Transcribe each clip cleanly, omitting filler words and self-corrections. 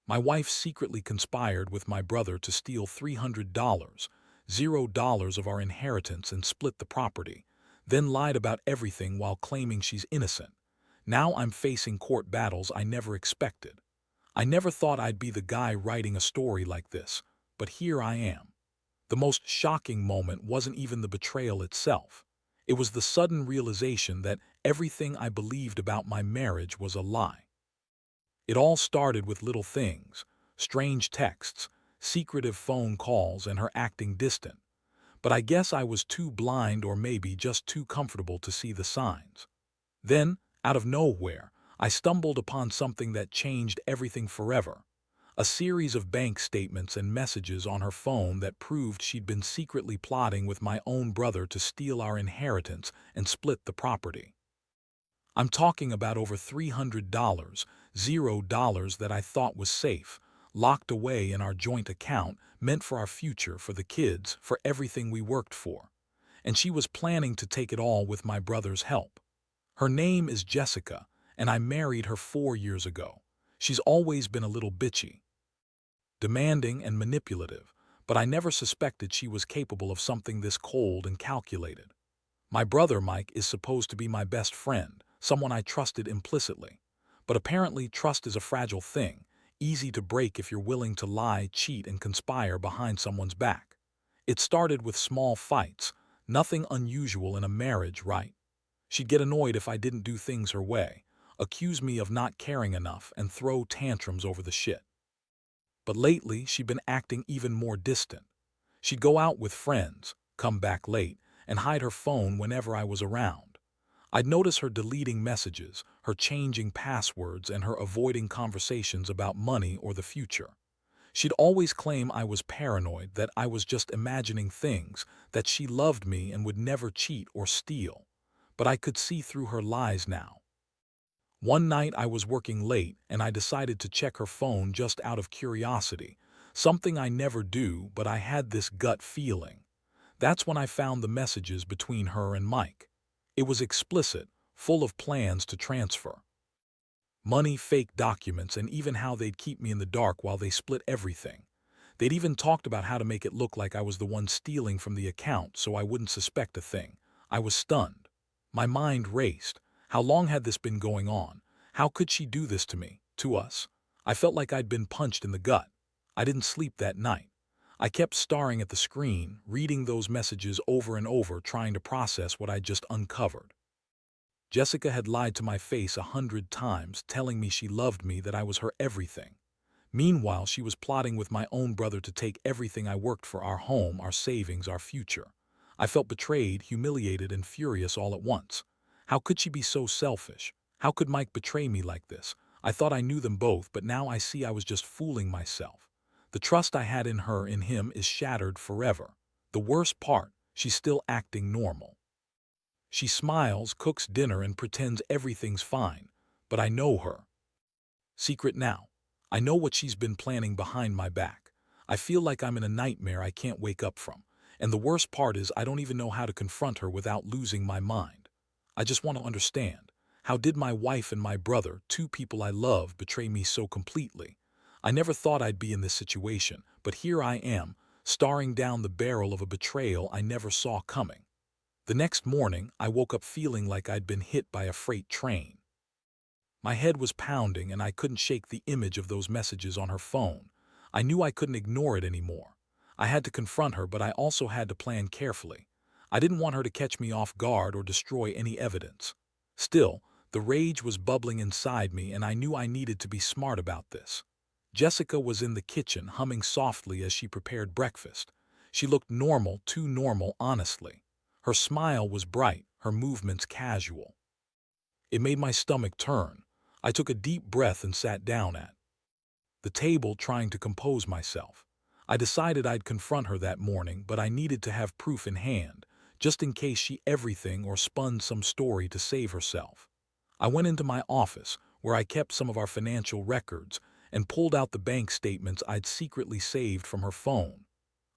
My wife secretly conspired with my brother to steal $300, $0 of our inheritance and split the property, then lied about everything while claiming she's innocent. Now I'm facing court battles I never expected. I never thought I'd be the guy writing a story like this, but here I am. The most shocking moment wasn't even the betrayal itself. It was the sudden realization that everything I believed about my marriage was a lie. It all started with little things, strange texts, secretive phone calls, and her acting distant. But I guess I was too blind or maybe just too comfortable to see the signs. Then, out of nowhere, I stumbled upon something that changed everything forever. A series of bank statements and messages on her phone that proved she'd been secretly plotting with my own brother to steal our inheritance and split the property. I'm talking about over $300, $0 that I thought was safe, locked away in our joint account, meant for our future, for the kids, for everything we worked for. And she was planning to take it all with my brother's help. Her name is Jessica, and I married her 4 years ago. She's always been a little bitchy, demanding and manipulative, but I never suspected she was capable of something this cold and calculated. My brother Mike is supposed to be my best friend, someone I trusted implicitly. But apparently trust is a fragile thing, easy to break if you're willing to lie, cheat, and conspire behind someone's back. It started with small fights, nothing unusual in a marriage, right? She'd get annoyed if I didn't do things her way, accuse me of not caring enough, and throw tantrums over the shit. But lately, she'd been acting even more distant. She'd go out with friends, come back late, and hide her phone whenever I was around. I'd notice her deleting messages, her changing passwords, and her avoiding conversations about money or the future. She'd always claim I was paranoid, that I was just imagining things, that she loved me and would never cheat or steal. But I could see through her lies now. One night I was working late and I decided to check her phone just out of curiosity, something I never do, but I had this gut feeling. That's when I found the messages between her and Mike. It was explicit, full of plans to transfer money, fake documents, and even how they'd keep me in the dark while they split everything. They'd even talked about how to make it look like I was the one stealing from the account so I wouldn't suspect a thing. I was stunned. My mind raced. How long had this been going on? How could she do this to me, to us? I felt like I'd been punched in the gut. I didn't sleep that night. I kept staring at the screen, reading those messages over and over, trying to process what I'd just uncovered. Jessica had lied to my face 100 times, telling me she loved me, that I was her everything. Meanwhile, she was plotting with my own brother to take everything I worked for, our home, our savings, our future. I felt betrayed, humiliated, and furious all at once. How could she be so selfish? How could Mike betray me like this? I thought I knew them both, but now I see I was just fooling myself. The trust I had in her, in him, is shattered forever. The worst part, she's still acting normal. She smiles, cooks dinner, and pretends everything's fine. But I know her. Secret now. I know what she's been planning behind my back. I feel like I'm in a nightmare I can't wake up from. And the worst part is I don't even know how to confront her without losing my mind. I just want to understand. How did my wife and my brother, two people I love, betray me so completely? I never thought I'd be in this situation, but here I am, staring down the barrel of a betrayal I never saw coming. The next morning, I woke up feeling like I'd been hit by a freight train. My head was pounding and I couldn't shake the image of those messages on her phone. I knew I couldn't ignore it anymore. I had to confront her, but I also had to plan carefully. I didn't want her to catch me off guard or destroy any evidence. Still, the rage was bubbling inside me and I knew I needed to be smart about this. Jessica was in the kitchen, humming softly as she prepared breakfast. She looked normal, too normal, honestly. Her smile was bright, her movements casual. It made my stomach turn. I took a deep breath and sat down at the table, trying to compose myself. I decided I'd confront her that morning, but I needed to have proof in hand, just in case she everything or spun some story to save herself. I went into my office, where I kept some of our financial records, and pulled out the bank statements I'd secretly saved from her phone.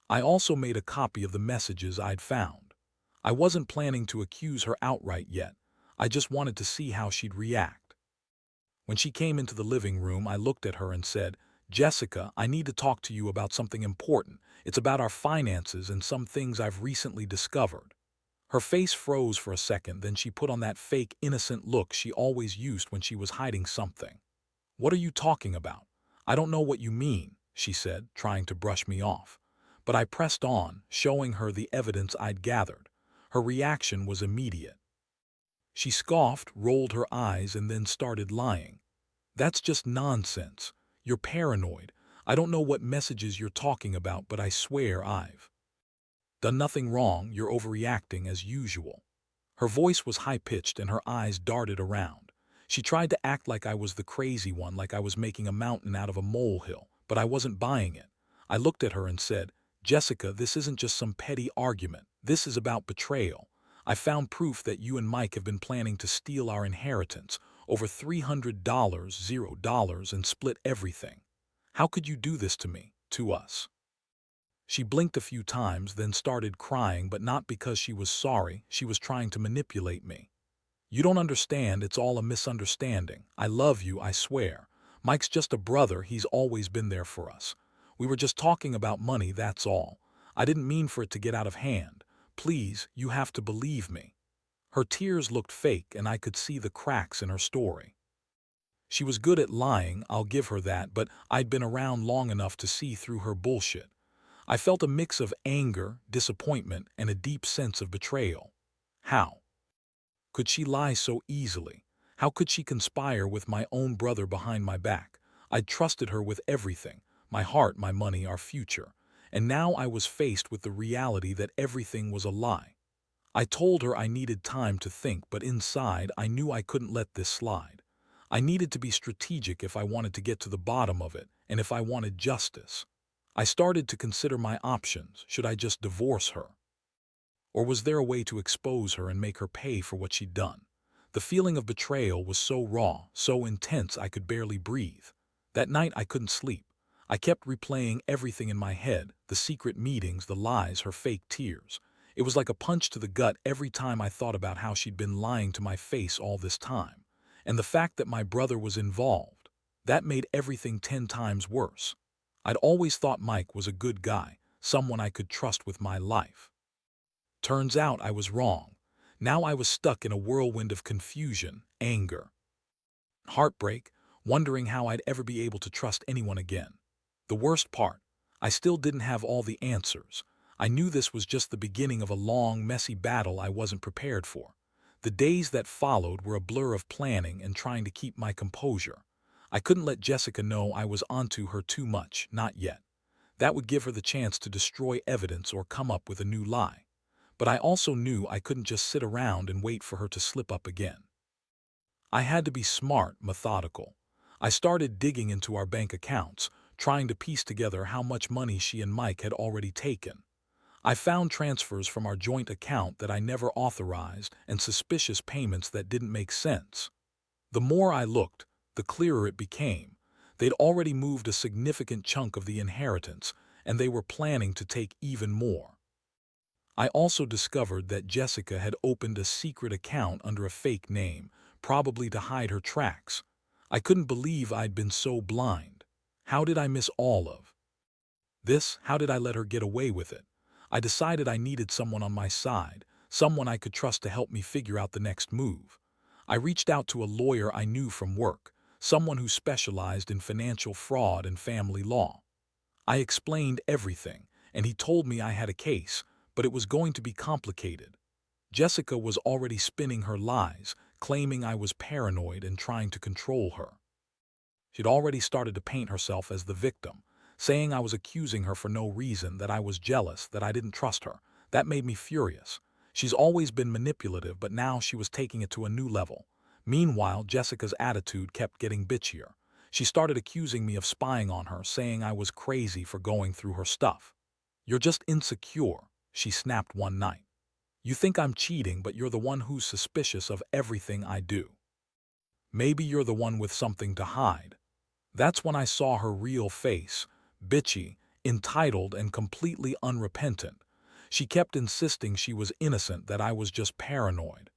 I also made a copy of the messages I'd found. I wasn't planning to accuse her outright yet. I just wanted to see how she'd react. When she came into the living room, I looked at her and said, Jessica, I need to talk to you about something important. It's about our finances and some things I've recently discovered. Her face froze for a second, then she put on that fake, innocent look she always used when she was hiding something. What are you talking about? I don't know what you mean, she said, trying to brush me off. But I pressed on, showing her the evidence I'd gathered. Her reaction was immediate. She scoffed, rolled her eyes, and then started lying. That's just nonsense. You're paranoid. I don't know what messages you're talking about, but I swear I've done nothing wrong. You're overreacting as usual. Her voice was high-pitched and her eyes darted around. She tried to act like I was the crazy one, like I was making a mountain out of a molehill, but I wasn't buying it. I looked at her and said, Jessica, this isn't just some petty argument. This is about betrayal. I found proof that you and Mike have been planning to steal our inheritance, over $300, $0, and split everything. How could you do this to me, to us? She blinked a few times, then started crying, but not because she was sorry. She was trying to manipulate me. You don't understand. It's all a misunderstanding. I love you, I swear. Mike's just a brother. He's always been there for us. We were just talking about money, that's all. I didn't mean for it to get out of hand. Please, you have to believe me. Her tears looked fake, and I could see the cracks in her story. She was good at lying, I'll give her that, but I'd been around long enough to see through her bullshit. I felt a mix of anger, disappointment, and a deep sense of betrayal. How could she lie so easily? How could she conspire with my own brother behind my back? I'd trusted her with everything, my heart, my money, our future. And now I was faced with the reality that everything was a lie. I told her I needed time to think, but inside I knew I couldn't let this slide. I needed to be strategic if I wanted to get to the bottom of it, and if I wanted justice. I started to consider my options. Should I just divorce her? Or was there a way to expose her and make her pay for what she'd done? The feeling of betrayal was so raw, so intense I could barely breathe. That night I couldn't sleep. I kept replaying everything in my head, the secret meetings, the lies, her fake tears. It was like a punch to the gut every time I thought about how she'd been lying to my face all this time. And the fact that my brother was involved, that made everything 10 times worse. I'd always thought Mike was a good guy, someone I could trust with my life. Turns out I was wrong. Now I was stuck in a whirlwind of confusion, anger, heartbreak, wondering how I'd ever be able to trust anyone again. The worst part, I still didn't have all the answers. I knew this was just the beginning of a long, messy battle I wasn't prepared for. The days that followed were a blur of planning and trying to keep my composure. I couldn't let Jessica know I was onto her too much, not yet. That would give her the chance to destroy evidence or come up with a new lie. But I also knew I couldn't just sit around and wait for her to slip up again. I had to be smart, methodical. I started digging into our bank accounts, trying to piece together how much money she and Mike had already taken. I found transfers from our joint account that I never authorized and suspicious payments that didn't make sense. The more I looked, the clearer it became. They'd already moved a significant chunk of the inheritance, and they were planning to take even more. I also discovered that Jessica had opened a secret account under a fake name, probably to hide her tracks. I couldn't believe I'd been so blind. How did I miss all of this? How did I let her get away with it? I decided I needed someone on my side, someone I could trust to help me figure out the next move. I reached out to a lawyer I knew from work, someone who specialized in financial fraud and family law. I explained everything, and he told me I had a case, but it was going to be complicated. Jessica was already spinning her lies, claiming I was paranoid and trying to control her. She'd already started to paint herself as the victim, saying I was accusing her for no reason, that I was jealous, that I didn't trust her. That made me furious. She's always been manipulative, but now she was taking it to a new level. Meanwhile, Jessica's attitude kept getting bitchier. She started accusing me of spying on her, saying I was crazy for going through her stuff. You're just insecure, she snapped one night. You think I'm cheating, but you're the one who's suspicious of everything I do. Maybe you're the one with something to hide. That's when I saw her real face, bitchy, entitled, and completely unrepentant. She kept insisting she was innocent, that I was just paranoid,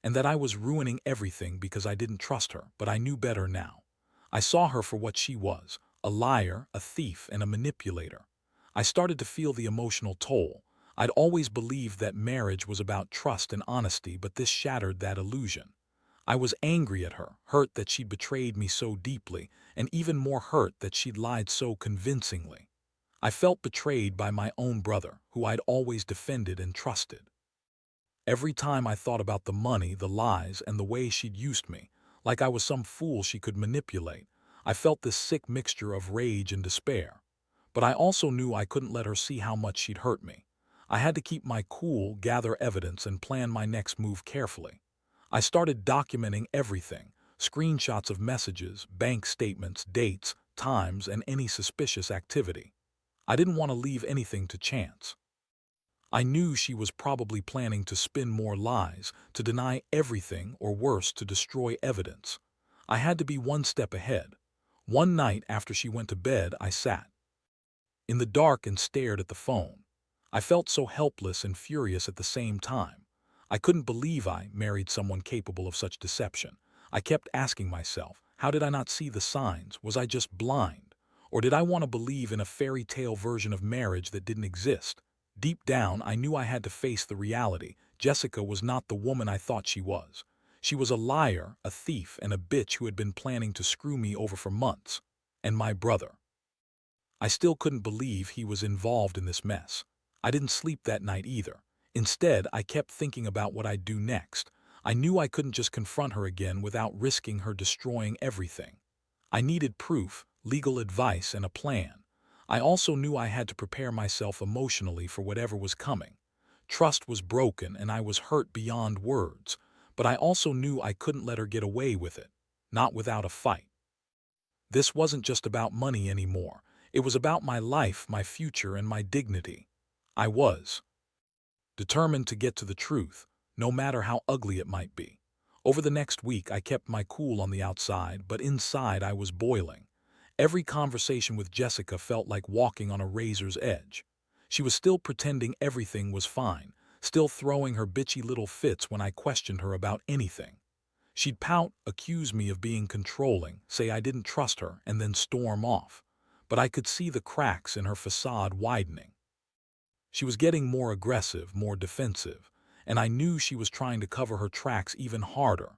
and that I was ruining everything because I didn't trust her, but I knew better now. I saw her for what she was, A liar, a thief, and a manipulator. I started to feel the emotional toll. I'd always believed that marriage was about trust and honesty, but this shattered that illusion. I was angry at her, hurt that she'd betrayed me so deeply, and even more hurt that she'd lied so convincingly. I felt betrayed by my own brother, who I'd always defended and trusted. Every time I thought about the money, the lies, and the way she'd used me, like I was some fool she could manipulate, I felt this sick mixture of rage and despair. But I also knew I couldn't let her see how much she'd hurt me. I had to keep my cool, gather evidence, and plan my next move carefully. I started documenting everything: screenshots of messages, bank statements, dates, times, and any suspicious activity. I didn't want to leave anything to chance. I knew she was probably planning to spin more lies, to deny everything, or worse, to destroy evidence. I had to be one step ahead. One night after she went to bed, I sat in the dark and stared at the phone. I felt so helpless and furious at the same time. I couldn't believe I married someone capable of such deception. I kept asking myself, how did I not see the signs? Was I just blind? Or did I want to believe in a fairy tale version of marriage that didn't exist? Deep down, I knew I had to face the reality. Jessica was not the woman I thought she was. She was a liar, a thief, and a bitch who had been planning to screw me over for months. And my brother. I still couldn't believe he was involved in this mess. I didn't sleep that night either. Instead, I kept thinking about what I'd do next. I knew I couldn't just confront her again without risking her destroying everything. I needed proof, legal advice, and a plan. I also knew I had to prepare myself emotionally for whatever was coming. Trust was broken and I was hurt beyond words, but I also knew I couldn't let her get away with it, not without a fight. This wasn't just about money anymore. It was about my life, my future, and my dignity. I was determined to get to the truth, no matter how ugly it might be. Over the next week, I kept my cool on the outside, but inside I was boiling. Every conversation with Jessica felt like walking on a razor's edge. She was still pretending everything was fine, still throwing her bitchy little fits when I questioned her about anything. She'd pout, accuse me of being controlling, say I didn't trust her, and then storm off. But I could see the cracks in her facade widening. She was getting more aggressive, more defensive, and I knew she was trying to cover her tracks even harder.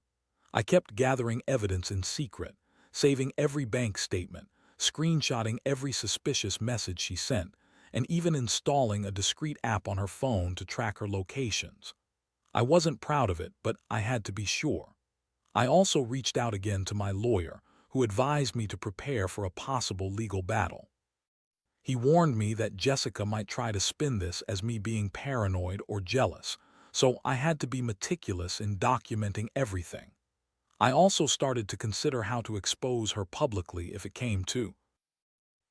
I kept gathering evidence in secret, saving every bank statement, screenshotting every suspicious message she sent, and even installing a discreet app on her phone to track her locations. I wasn't proud of it, but I had to be sure. I also reached out again to my lawyer, who advised me to prepare for a possible legal battle. He warned me that Jessica might try to spin this as me being paranoid or jealous, so I had to be meticulous in documenting everything. I also started to consider how to expose her publicly if it came to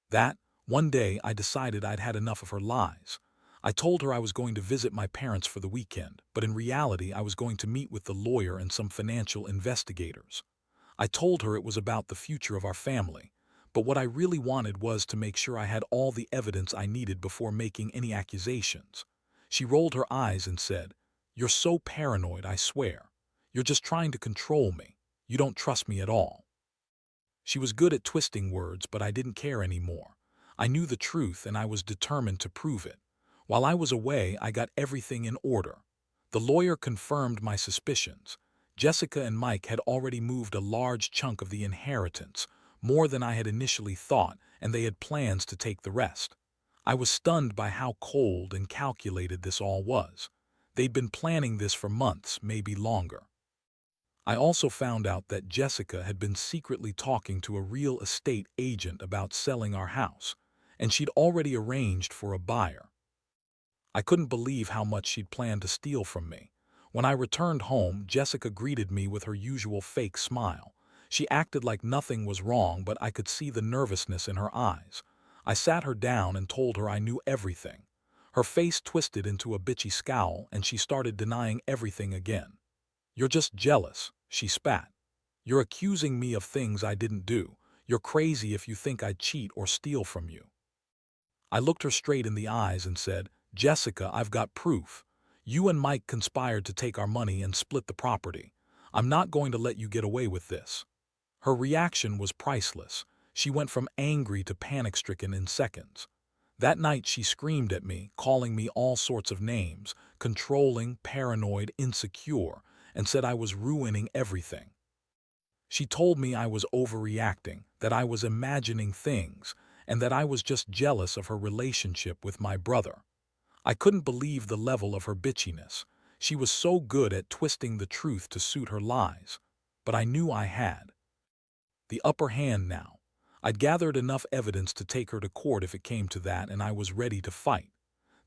that. One day I decided I'd had enough of her lies. I told her I was going to visit my parents for the weekend, but in reality I was going to meet with the lawyer and some financial investigators. I told her it was about the future of our family, but what I really wanted was to make sure I had all the evidence I needed before making any accusations. She rolled her eyes and said, "You're so paranoid, I swear. You're just trying to control me. You don't trust me at all." She was good at twisting words, but I didn't care anymore. I knew the truth and I was determined to prove it. While I was away, I got everything in order. The lawyer confirmed my suspicions. Jessica and Mike had already moved a large chunk of the inheritance, more than I had initially thought, and they had plans to take the rest. I was stunned by how cold and calculated this all was. They'd been planning this for months, maybe longer. I also found out that Jessica had been secretly talking to a real estate agent about selling our house, and she'd already arranged for a buyer. I couldn't believe how much she'd planned to steal from me. When I returned home, Jessica greeted me with her usual fake smile. She acted like nothing was wrong, but I could see the nervousness in her eyes. I sat her down and told her I knew everything. Her face twisted into a bitchy scowl, and she started denying everything again. "You're just jealous," she spat. "You're accusing me of things I didn't do. You're crazy if you think I'd cheat or steal from you." I looked her straight in the eyes and said, "Jessica, I've got proof. You and Mike conspired to take our money and split the property. I'm not going to let you get away with this." Her reaction was priceless. She went from angry to panic-stricken in seconds. That night she screamed at me, calling me all sorts of names, controlling, paranoid, insecure, and said I was ruining everything. She told me I was overreacting, that I was imagining things, and that I was just jealous of her relationship with my brother. I couldn't believe the level of her bitchiness. She was so good at twisting the truth to suit her lies. But I knew I had the upper hand now. I'd gathered enough evidence to take her to court if it came to that, and I was ready to fight.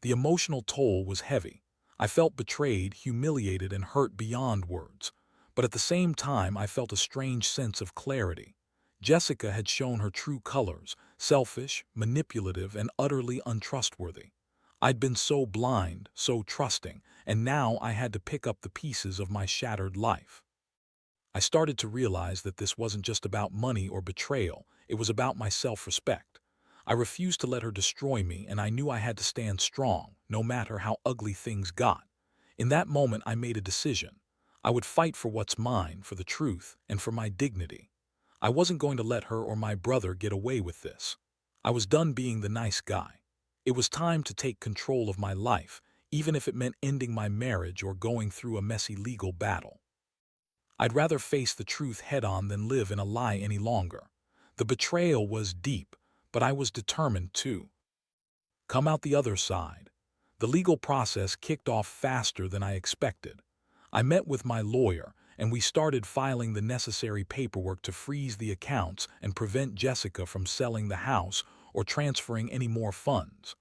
The emotional toll was heavy. I felt betrayed, humiliated, and hurt beyond words. But at the same time, I felt a strange sense of clarity. Jessica had shown her true colors: selfish, manipulative, and utterly untrustworthy. I'd been so blind, so trusting, and now I had to pick up the pieces of my shattered life. I started to realize that this wasn't just about money or betrayal, it was about my self-respect. I refused to let her destroy me, and I knew I had to stand strong, no matter how ugly things got. In that moment, I made a decision. I would fight for what's mine, for the truth, and for my dignity. I wasn't going to let her or my brother get away with this. I was done being the nice guy. It was time to take control of my life, even if it meant ending my marriage or going through a messy legal battle. I'd rather face the truth head-on than live in a lie any longer. The betrayal was deep, but I was determined to come out the other side. The legal process kicked off faster than I expected. I met with my lawyer, and we started filing the necessary paperwork to freeze the accounts and prevent Jessica from selling the house or transferring any more funds.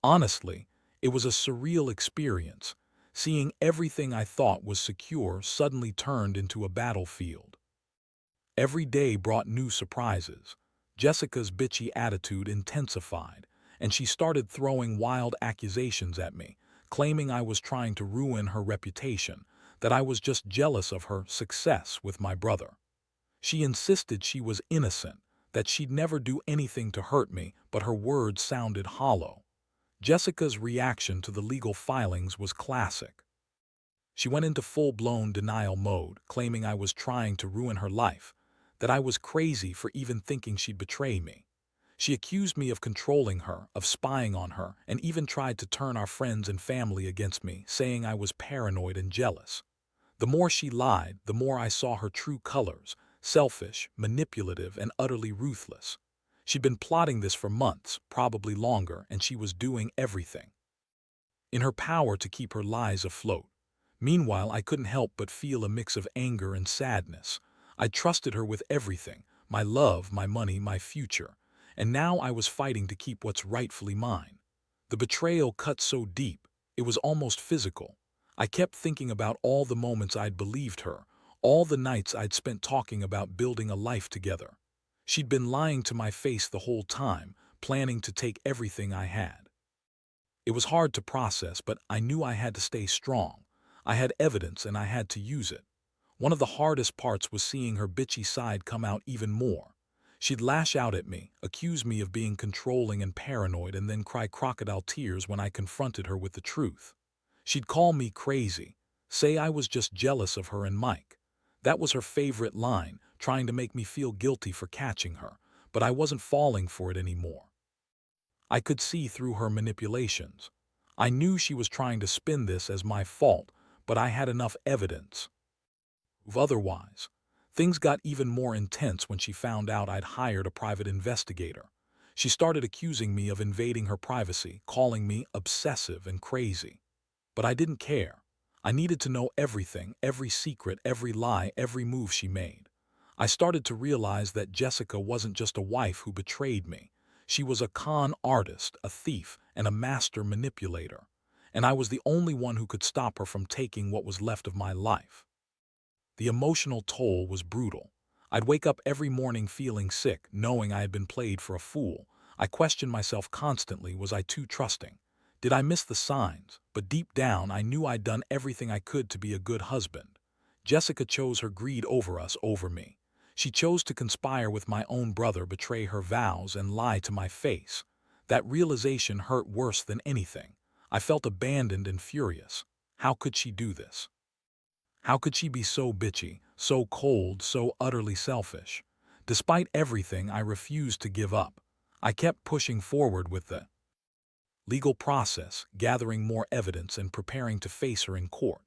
Honestly, it was a surreal experience. Seeing everything I thought was secure suddenly turned into a battlefield. Every day brought new surprises. Jessica's bitchy attitude intensified, and she started throwing wild accusations at me, claiming I was trying to ruin her reputation, that I was just jealous of her success with my brother. She insisted she was innocent, that she'd never do anything to hurt me, but her words sounded hollow. Jessica's reaction to the legal filings was classic. She went into full-blown denial mode, claiming I was trying to ruin her life, that I was crazy for even thinking she'd betray me. She accused me of controlling her, of spying on her, and even tried to turn our friends and family against me, saying I was paranoid and jealous. The more she lied, the more I saw her true colors: selfish, manipulative, and utterly ruthless. She'd been plotting this for months, probably longer, and she was doing everything in her power to keep her lies afloat. Meanwhile, I couldn't help but feel a mix of anger and sadness. I trusted her with everything: my love, my money, my future. And now I was fighting to keep what's rightfully mine. The betrayal cut so deep, it was almost physical. I kept thinking about all the moments I'd believed her, all the nights I'd spent talking about building a life together. She'd been lying to my face the whole time, planning to take everything I had. It was hard to process, but I knew I had to stay strong. I had evidence and I had to use it. One of the hardest parts was seeing her bitchy side come out even more. She'd lash out at me, accuse me of being controlling and paranoid, and then cry crocodile tears when I confronted her with the truth. She'd call me crazy, say I was just jealous of her and Mike. That was her favorite line, trying to make me feel guilty for catching her, but I wasn't falling for it anymore. I could see through her manipulations. I knew she was trying to spin this as my fault, but I had enough evidence otherwise. Things got even more intense when she found out I'd hired a private investigator. She started accusing me of invading her privacy, calling me obsessive and crazy. But I didn't care. I needed to know everything, every secret, every lie, every move she made. I started to realize that Jessica wasn't just a wife who betrayed me. She was a con artist, a thief, and a master manipulator. And I was the only one who could stop her from taking what was left of my life. The emotional toll was brutal. I'd wake up every morning feeling sick, knowing I had been played for a fool. I questioned myself constantly: was I too trusting? Did I miss the signs? But deep down, I knew I'd done everything I could to be a good husband. Jessica chose her greed over us, over me. She chose to conspire with my own brother, betray her vows, and lie to my face. That realization hurt worse than anything. I felt abandoned and furious. How could she do this? How could she be so bitchy, so cold, so utterly selfish? Despite everything, I refused to give up. I kept pushing forward with the legal process, gathering more evidence and preparing to face her in court.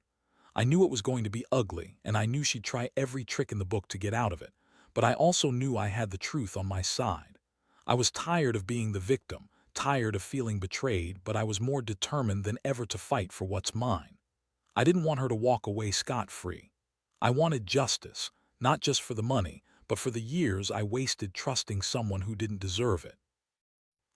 I knew it was going to be ugly, and I knew she'd try every trick in the book to get out of it, but I also knew I had the truth on my side. I was tired of being the victim, tired of feeling betrayed, but I was more determined than ever to fight for what's mine. I didn't want her to walk away scot-free. I wanted justice, not just for the money, but for the years I wasted trusting someone who didn't deserve it.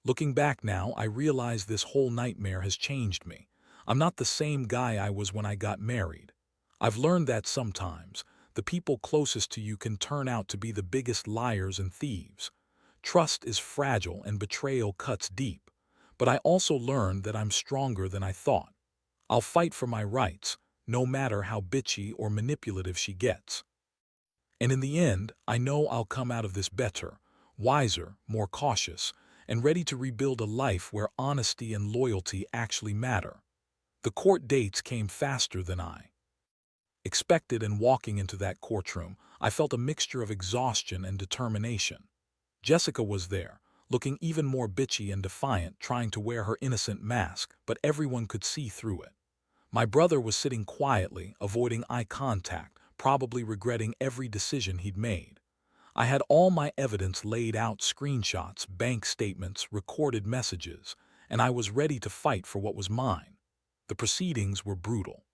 Looking back now, I realize this whole nightmare has changed me. I'm not the same guy I was when I got married. I've learned that sometimes the people closest to you can turn out to be the biggest liars and thieves. Trust is fragile and betrayal cuts deep. But I also learned that I'm stronger than I thought. I'll fight for my rights, no matter how bitchy or manipulative she gets. And in the end, I know I'll come out of this better, wiser, more cautious, and ready to rebuild a life where honesty and loyalty actually matter. The court dates came faster than I expected, and walking into that courtroom, I felt a mixture of exhaustion and determination. Jessica was there, looking even more bitchy and defiant, trying to wear her innocent mask, but everyone could see through it. My brother was sitting quietly, avoiding eye contact, probably regretting every decision he'd made. I had all my evidence laid out: screenshots, bank statements, recorded messages, and I was ready to fight for what was mine. The proceedings were brutal.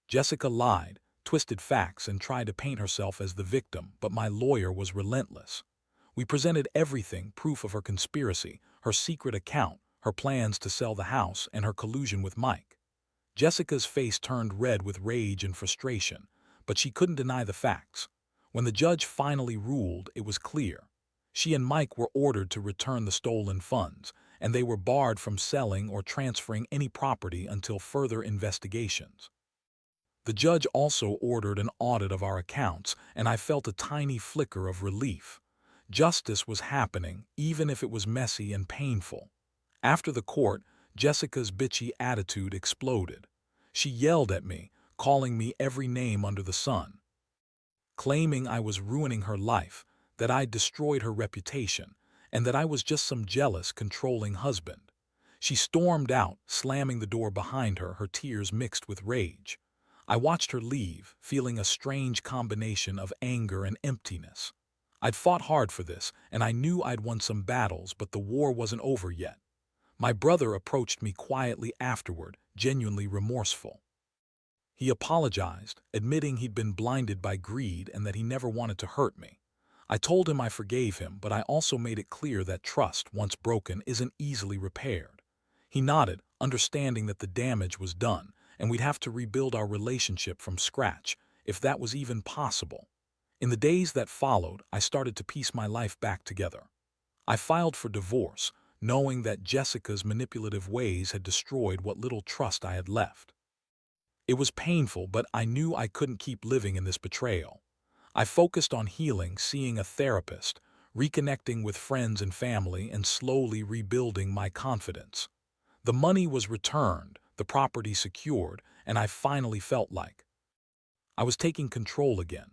Jessica lied, twisted facts, and tried to paint herself as the victim, but my lawyer was relentless. We presented everything: proof of her conspiracy, her secret account, her plans to sell the house, and her collusion with Mike. Jessica's face turned red with rage and frustration, but she couldn't deny the facts. When the judge finally ruled, it was clear. She and Mike were ordered to return the stolen funds, and they were barred from selling or transferring any property until further investigations. The judge also ordered an audit of our accounts, and I felt a tiny flicker of relief. Justice was happening, even if it was messy and painful. After the court, Jessica's bitchy attitude exploded. She yelled at me, calling me every name under the sun, claiming I was ruining her life, that I'd destroyed her reputation, and that I was just some jealous, controlling husband. She stormed out, slamming the door behind her, her tears mixed with rage. I watched her leave, feeling a strange combination of anger and emptiness. I'd fought hard for this, and I knew I'd won some battles, but the war wasn't over yet. My brother approached me quietly afterward, genuinely remorseful. He apologized, admitting he'd been blinded by greed and that he never wanted to hurt me. I told him I forgave him, but I also made it clear that trust, once broken, isn't easily repaired. He nodded, understanding that the damage was done, and we'd have to rebuild our relationship from scratch, if that was even possible. In the days that followed, I started to piece my life back together. I filed for divorce, knowing that Jessica's manipulative ways had destroyed what little trust I had left. It was painful, but I knew I couldn't keep living in this betrayal. I focused on healing, seeing a therapist, reconnecting with friends and family, and slowly rebuilding my confidence. The money was returned, the property secured, and I finally felt like I was taking control again.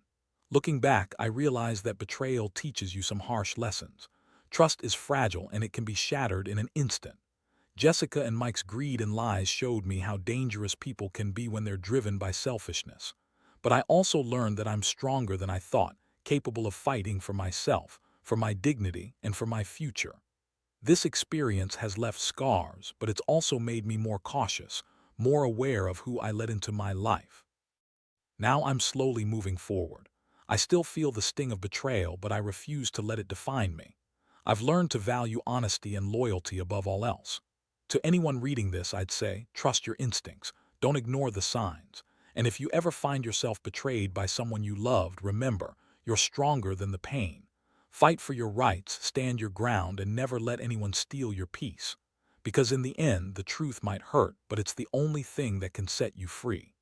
Looking back, I realized that betrayal teaches you some harsh lessons. Trust is fragile, and it can be shattered in an instant. Jessica and Mike's greed and lies showed me how dangerous people can be when they're driven by selfishness. But I also learned that I'm stronger than I thought, capable of fighting for myself, for my dignity, and for my future. This experience has left scars, but it's also made me more cautious, more aware of who I let into my life. Now I'm slowly moving forward. I still feel the sting of betrayal, but I refuse to let it define me. I've learned to value honesty and loyalty above all else. To anyone reading this, I'd say, trust your instincts. Don't ignore the signs. And if you ever find yourself betrayed by someone you loved, remember, you're stronger than the pain. Fight for your rights, stand your ground, and never let anyone steal your peace. Because in the end, the truth might hurt, but it's the only thing that can set you free.